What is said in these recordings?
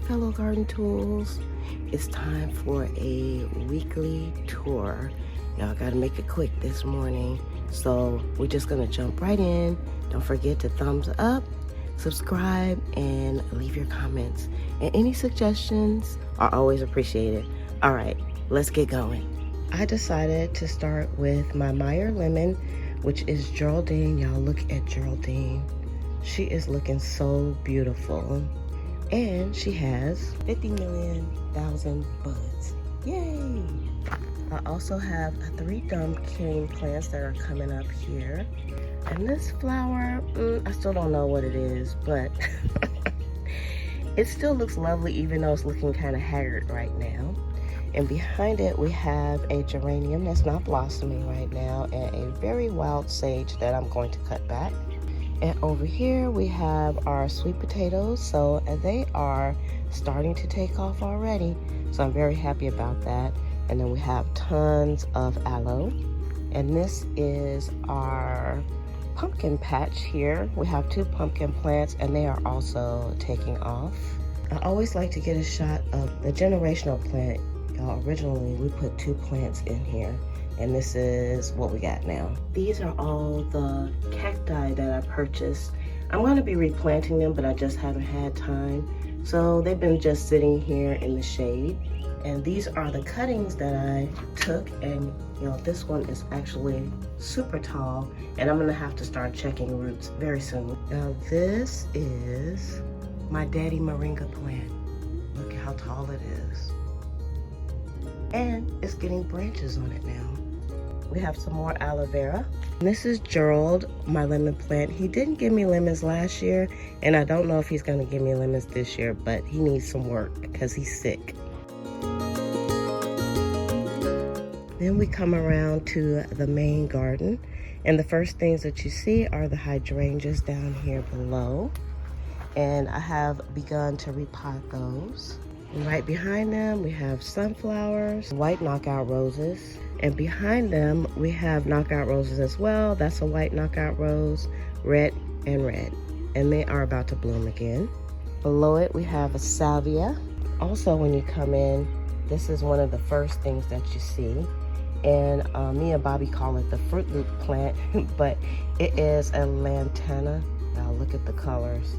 fellow garden tools. It's time for a weekly tour. Y'all gotta make it quick this morning. So we're just gonna jump right in. Don't forget to thumbs up, subscribe, and leave your comments. And any suggestions are always appreciated. All right, let's get going. I decided to start with my Meyer Lemon, which is Geraldine. Y'all look at Geraldine. She is looking so beautiful. And she has 50 million buds. Yay! I also have 3 dumpkin plants that are coming up here. And this flower, I still don't know what it is, but it still looks lovely even though it's looking kind of haggard right now. And behind it we have a geranium that's not blossoming right now and a very wild sage that I'm going to cut back. And over here we have our sweet potatoes, so they are starting to take off already, so I'm very happy about that. And then we have tons of aloe, and this is our pumpkin patch here. We have 2 pumpkin plants and they are also taking off. I always like to get a shot of the generational plant. Originally we put 2 plants in here, and this is what we got now. These are all the cacti that I purchased. I'm going to be replanting them, but I just haven't had time. So they've been just sitting here in the shade. And these are the cuttings that I took, and this one is actually super tall, and I'm gonna have to start checking roots very soon. Now this is my daddy moringa plant. Look at how tall it is. And it's getting branches on it now. We have some more aloe vera. And this is Gerald, my lemon plant. He didn't give me lemons last year, and I don't know if he's gonna give me lemons this year, but he needs some work because he's sick. Then we come around to the main garden, and the first things that you see are the hydrangeas down here below. And I have begun to repot those. And right behind them, we have sunflowers, white knockout roses. And behind them, we have knockout roses as well. That's a white knockout rose, red and red. And they are about to bloom again. Below it, we have a salvia. Also, when you come in, this is one of the first things that you see. And me and Bobby call it the Fruit Loop plant, but it is a lantana. Now look at the colors.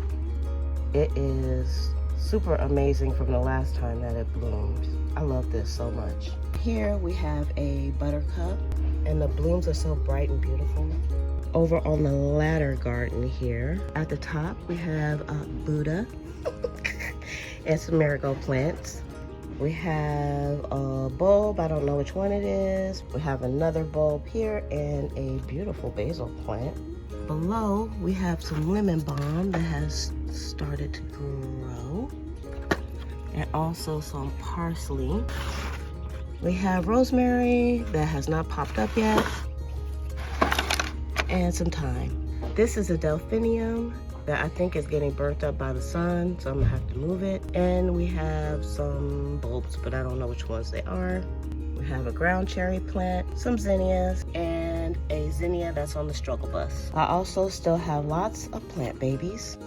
It is super amazing from the last time that it bloomed. I love this so much. Here we have a buttercup, and the blooms are so bright and beautiful. Over on the ladder garden here, at the top we have Buddha and some marigold plants. We have a bulb, I don't know which one it is. We have another bulb here and a beautiful basil plant. Below, we have some lemon balm that has started to grow. And also some parsley. We have rosemary that has not popped up yet. And some thyme. This is a delphinium that I think is getting burnt up by the sun, so I'm gonna have to move it. And we have some bulbs, but I don't know which ones they are. We have a ground cherry plant, some zinnias, and a zinnia that's on the struggle bus. I also still have lots of plant babies.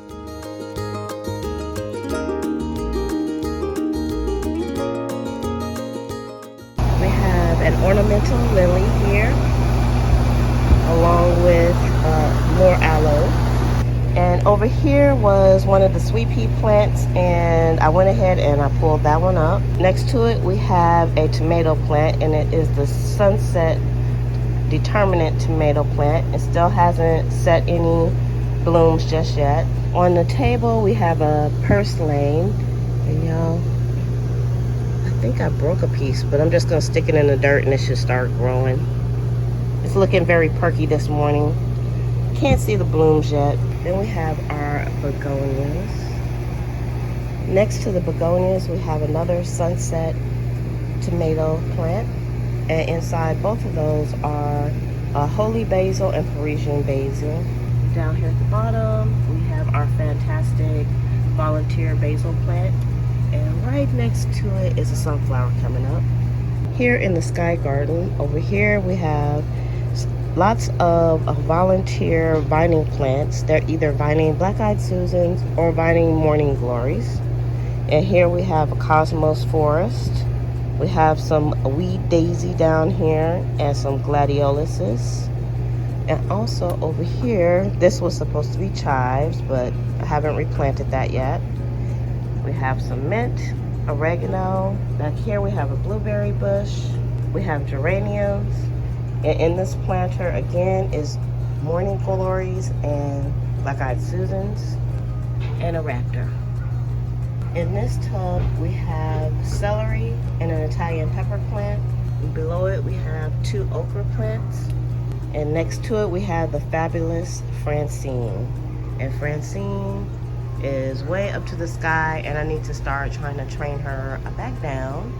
We have an ornamental lily here, along with more aloe. And over here was one of the sweet pea plants, and I went ahead and I pulled that one up. Next to it we have a tomato plant, and it is the Sunset Determinate tomato plant. It still hasn't set any blooms just yet. On the table we have a purslane, and y'all, I think I broke a piece, but I'm just gonna stick it in the dirt and it should start growing. It's looking very perky this morning. Can't see the blooms yet. Then we have our begonias. Next to the begonias, we have another Sunset tomato plant. And inside both of those are holy basil and Parisian basil. Down here at the bottom, we have our fantastic volunteer basil plant. And right next to it is a sunflower coming up. Here in the sky garden, over here we have lots of volunteer vining plants. They're either vining black-eyed Susans or vining morning glories. And here we have a cosmos forest. We have some weed daisy down here and some gladioluses. And also over here, this was supposed to be chives, but I haven't replanted that yet. We have some mint, oregano. Back here we have a blueberry bush. We have geraniums. And in this planter again is morning glories and black-eyed Susans and a raptor. In this tub we have celery and an Italian pepper plant. And below it we have 2 okra plants. And next to it we have the fabulous Francine. And Francine is way up to the sky, and I need to start trying to train her back down.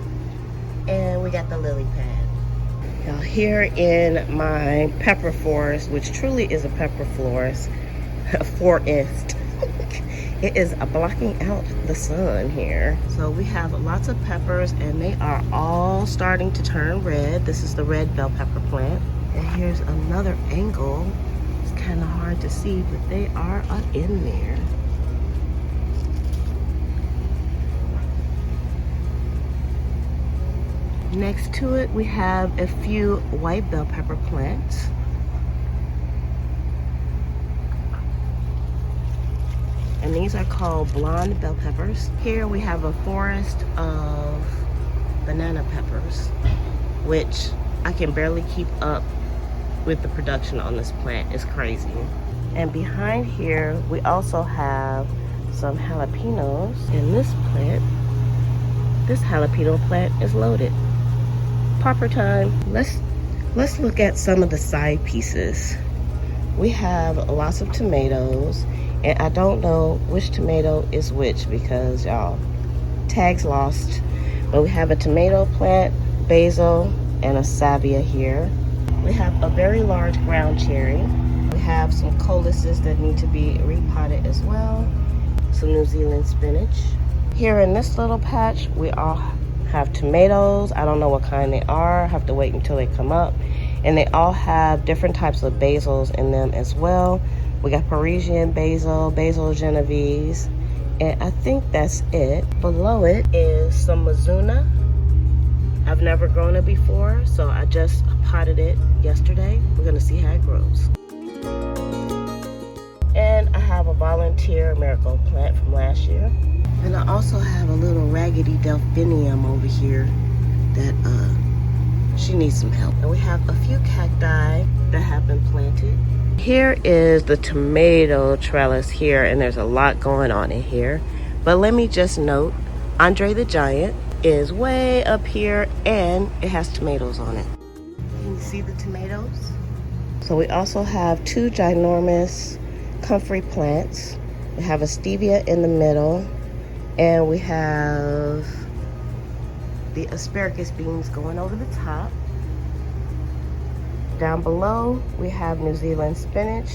And we got the lily pad. Now here in my pepper forest, which truly is a pepper forest, it is blocking out the sun here. So we have lots of peppers and they are all starting to turn red. This is the red bell pepper plant. And here's another angle. It's kind of hard to see, but they are up in there. Next to it, we have a few white bell pepper plants. And these are called blonde bell peppers. Here we have a forest of banana peppers, which I can barely keep up with the production on this plant. It's crazy. And behind here, we also have some jalapenos. And this jalapeno plant is loaded. Popper time. Let's look at some of the side pieces. We have lots of tomatoes, and I don't know which tomato is which because y'all, tags lost. But we have a tomato plant, basil, and a salvia here. We have a very large ground cherry. We have some coluses that need to be repotted as well. Some New Zealand spinach. Here in this little patch, we all have tomatoes. I don't know what kind they are. I have to wait until they come up. And they all have different types of basils in them as well. We got Parisian basil, basil Genovese, and I think that's it. Below it is some Mizuna. I've never grown it before, so I just potted it yesterday. We're gonna see how it grows. And I have a volunteer marigold plant from last year. And I also have a little raggedy delphinium over here that she needs some help. And we have a few cacti that have been planted. Here is the tomato trellis here, and there's a lot going on in here. But let me just note, Andre the Giant is way up here and it has tomatoes on it. Can you see the tomatoes? So we also have 2 ginormous comfrey plants. We have a stevia in the middle, and we have the asparagus beans going over the top. Down below, we have New Zealand spinach,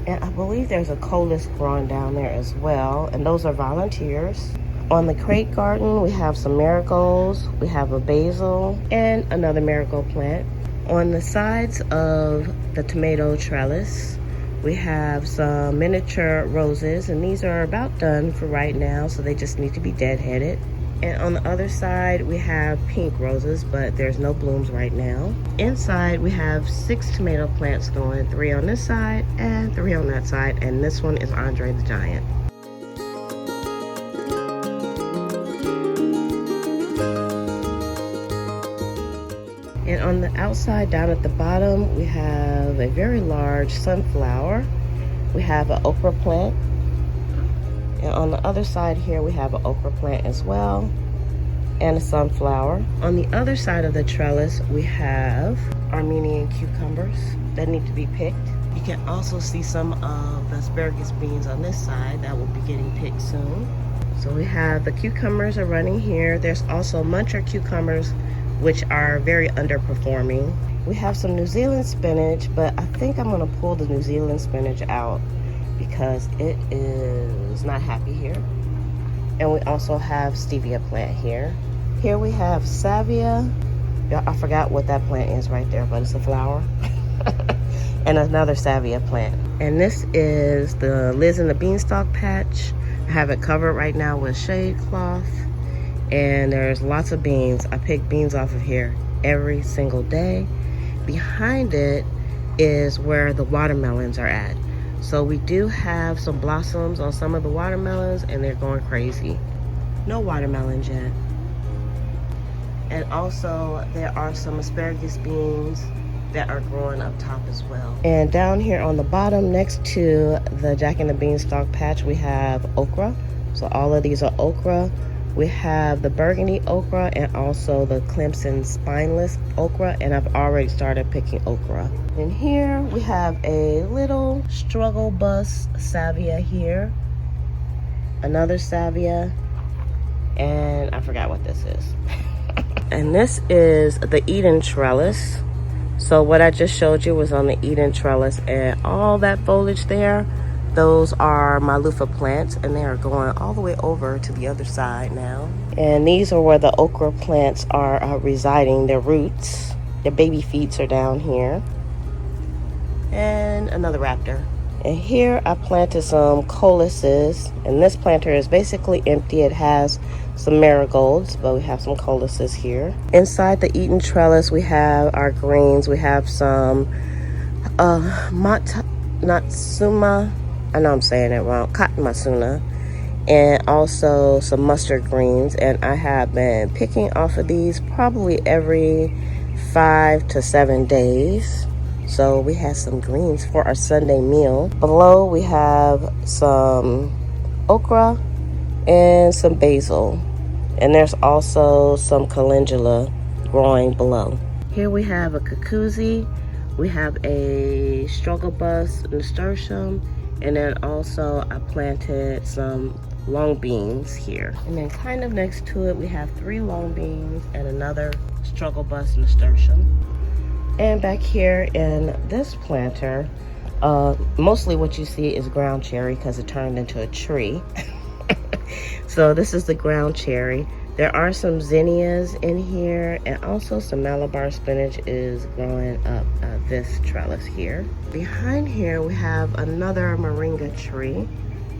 and I believe there's a collis growing down there as well, and those are volunteers. On the crate garden, we have some marigolds, we have a basil, and another marigold plant. On the sides of the tomato trellis, we have some miniature roses, and these are about done for right now, so they just need to be deadheaded. And on the other side, we have pink roses, but there's no blooms right now. Inside, we have 6 tomato plants going, 3 on this side and 3 on that side, and this one is Andre the Giant. And on the outside, down at the bottom, we have a very large sunflower. We have an okra plant. And on the other side here, we have an okra plant as well, and a sunflower. On the other side of the trellis, we have Armenian cucumbers that need to be picked. You can also see some of the asparagus beans on this side that will be getting picked soon. So we have the cucumbers are running here. There's also muncher cucumbers, which are very underperforming. We have some New Zealand spinach, but I think I'm gonna pull the New Zealand spinach out because it is not happy here. And we also have stevia plant here. Here we have salvia. I forgot what that plant is right there, but it's a flower. And another salvia plant. And this is the Liz in the Beanstalk Patch. I have it covered right now with shade cloth, and there's lots of beans. I pick beans off of here every single day. Behind it is where the watermelons are at. So we do have some blossoms on some of the watermelons, and they're going crazy. No watermelons yet. And also there are some asparagus beans that are growing up top as well. And down here on the bottom next to the Jack and the Beanstalk patch, we have okra. So all of these are okra. We have the burgundy okra and also the Clemson spineless okra, and I've already started picking okra. And here we have a little struggle bus salvia here, another salvia, and I forgot what this is. And this is the Eden trellis. So what I just showed you was on the Eden trellis, and all that foliage there, those are my loofah plants, and they are going all the way over to the other side now. And these are where the okra plants are residing, their roots. Their baby feet are down here. And another raptor. And here I planted some coluses, and this planter is basically empty. It has some marigolds, but we have some coluses here. Inside the Eden trellis, we have our greens. We have some natsuma, I know I'm saying it wrong, cotton masuna, and also some mustard greens. And I have been picking off of these probably every 5 to 7 days. So we have some greens for our Sunday meal. Below we have some okra and some basil. And there's also some calendula growing below. Here we have a cucuzzi. We have a struggle bus nasturtium. And then also I planted some long beans here. And then kind of next to it we have 3 long beans and another struggle bus nasturtium. And back here in this planter, mostly what you see is ground cherry because it turned into a tree. So this is the ground cherry. There are some zinnias in here, and also some Malabar spinach is growing up this trellis here. Behind here we have another Moringa tree,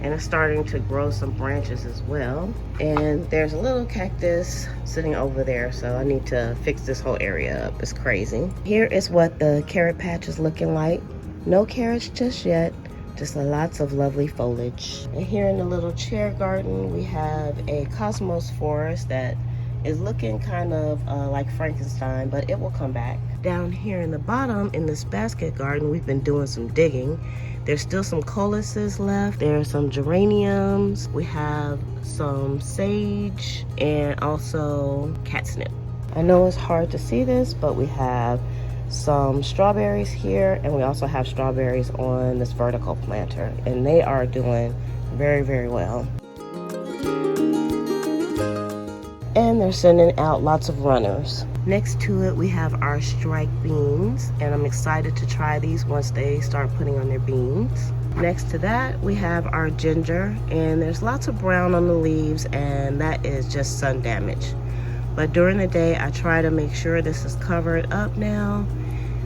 and it's starting to grow some branches as well. And there's a little cactus sitting over there, so I need to fix this whole area up. It's crazy. Here is what the carrot patch is looking like. No carrots just yet, just lots of lovely foliage. And here in the little chair garden, we have a cosmos forest that is looking kind of like Frankenstein, but it will come back. Down here in the bottom, in this basket garden, we've been doing some digging. There's still some coluses left. There's some geraniums. We have some sage and also catnip. I know it's hard to see this, but we have some strawberries here, and we also have strawberries on this vertical planter, and they are doing very, very well. And they're sending out lots of runners. Next to it, we have our strike beans, and I'm excited to try these once they start putting on their beans. Next to that, we have our ginger, and there's lots of brown on the leaves, and that is just sun damage. But during the day, I try to make sure this is covered up now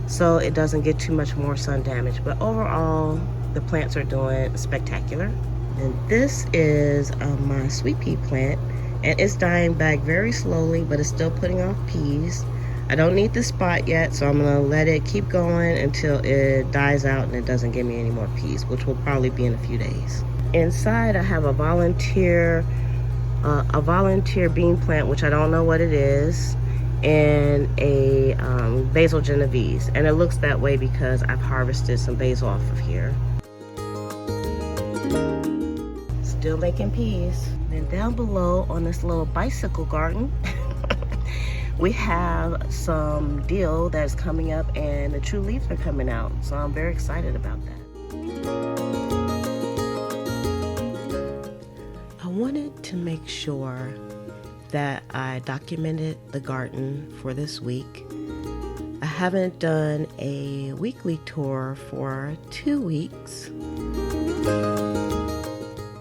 so it doesn't get too much more sun damage. But overall, the plants are doing spectacular. And this is my sweet pea plant, and it's dying back very slowly, but it's still putting off peas. I don't need the spot yet, so I'm gonna let it keep going until it dies out and it doesn't give me any more peas, which will probably be in a few days. Inside, I have a volunteer bean plant, which I don't know what it is, and a basil genovese. And it looks that way because I've harvested some basil off of here. Still making peas. Then down below on this little bicycle garden, we have some dill that's coming up, and the true leaves are coming out. So I'm very excited about that. I wanted to make sure that I documented the garden for this week. I haven't done a weekly tour for 2 weeks,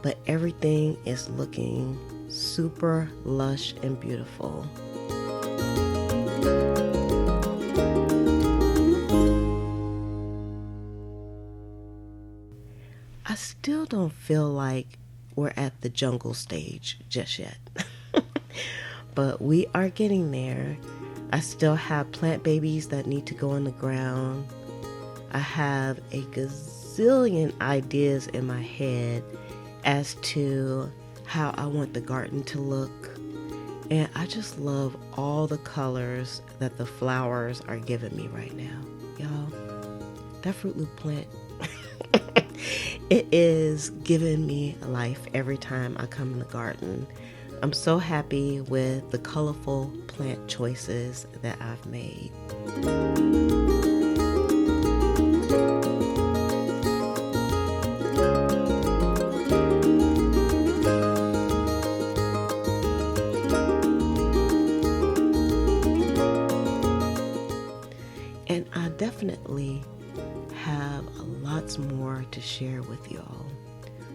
but everything is looking super lush and beautiful. I still don't feel like we're at the jungle stage just yet. But we are getting there. I still have plant babies that need to go in the ground. I have a gazillion ideas in my head as to how I want the garden to look. And I just love all the colors that the flowers are giving me right now. Y'all, that Fruit Loop plant, it is giving me life every time I come in the garden. I'm so happy with the colorful plant choices that I've made. And I definitely have lots more to share with y'all.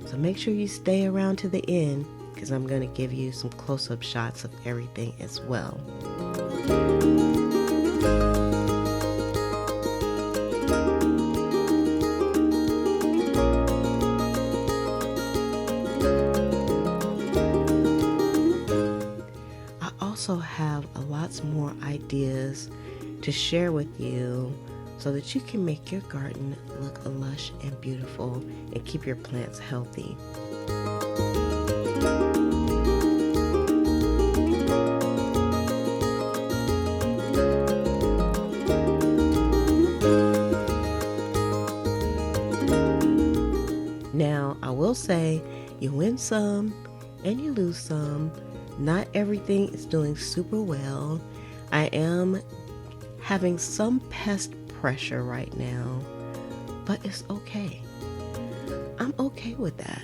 So make sure you stay around to the end, because I'm going to give you some close-up shots of everything as well. I also have lots more ideas to share with you so that you can make your garden look lush and beautiful and keep your plants healthy. Now, I will say you win some and you lose some. Not everything is doing super well. I am having some pest pressure right now, but it's okay. I'm okay with that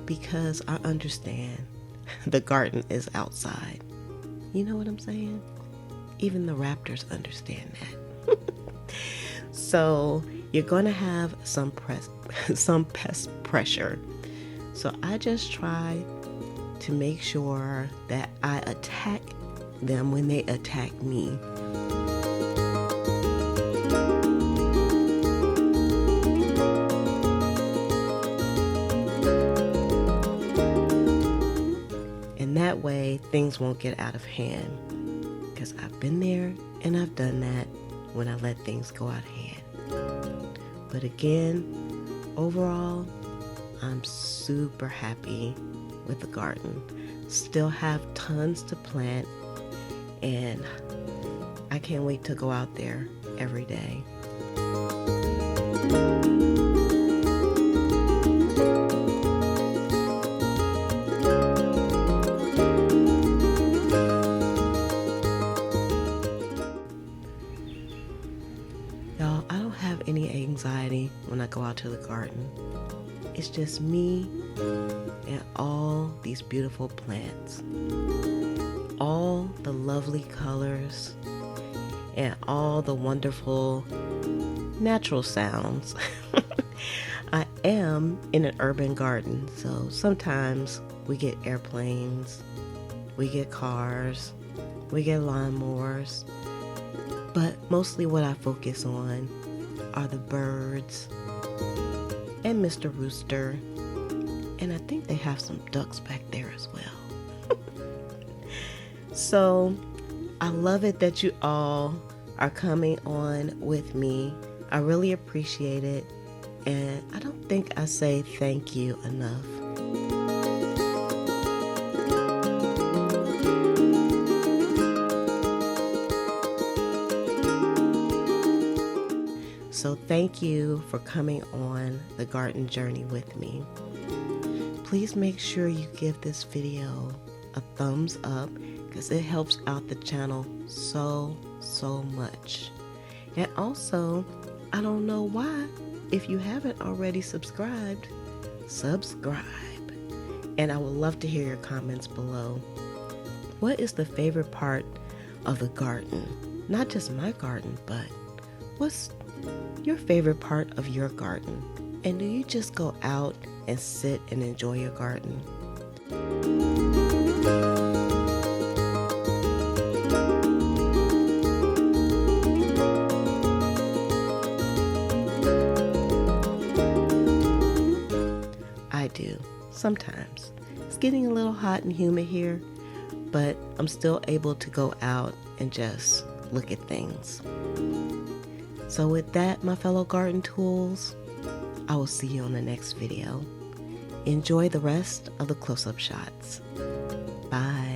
because I understand the garden is outside. You know what I'm saying? Even the raptors understand that. So you're going to have some pest pressure. So I just try to make sure that I attack them when they attack me. And that way things won't get out of hand. Because I've been there and I've done that when I let things go out of hand. But again, overall, I'm super happy with the garden. Still have tons to plant, and I can't wait to go out there every day. Y'all, I don't have any anxiety when I go out to the garden. It's just me and all these beautiful plants. All the lovely colors and all the wonderful natural sounds. I am in an urban garden, so sometimes we get airplanes, we get cars, we get lawnmowers, but mostly what I focus on are the birds and Mr. Rooster, and I think they have some ducks back there as well. So I love it that you all are coming on with me. I really appreciate it, and I don't think I say thank you enough. So thank you for coming on the garden journey with me. Please make sure you give this video a thumbs up because it helps out the channel so much. And also, I don't know why, if you haven't already subscribed, subscribe. And I would love to hear your comments below. What is the favorite part of the garden? Not just my garden, but what's your favorite part of your garden? And do you just go out and sit and enjoy your garden? I do, sometimes. It's getting a little hot and humid here, but I'm still able to go out and just look at things. So with that, my fellow garden tools, I will see you on the next video. Enjoy the rest of the close-up shots. Bye.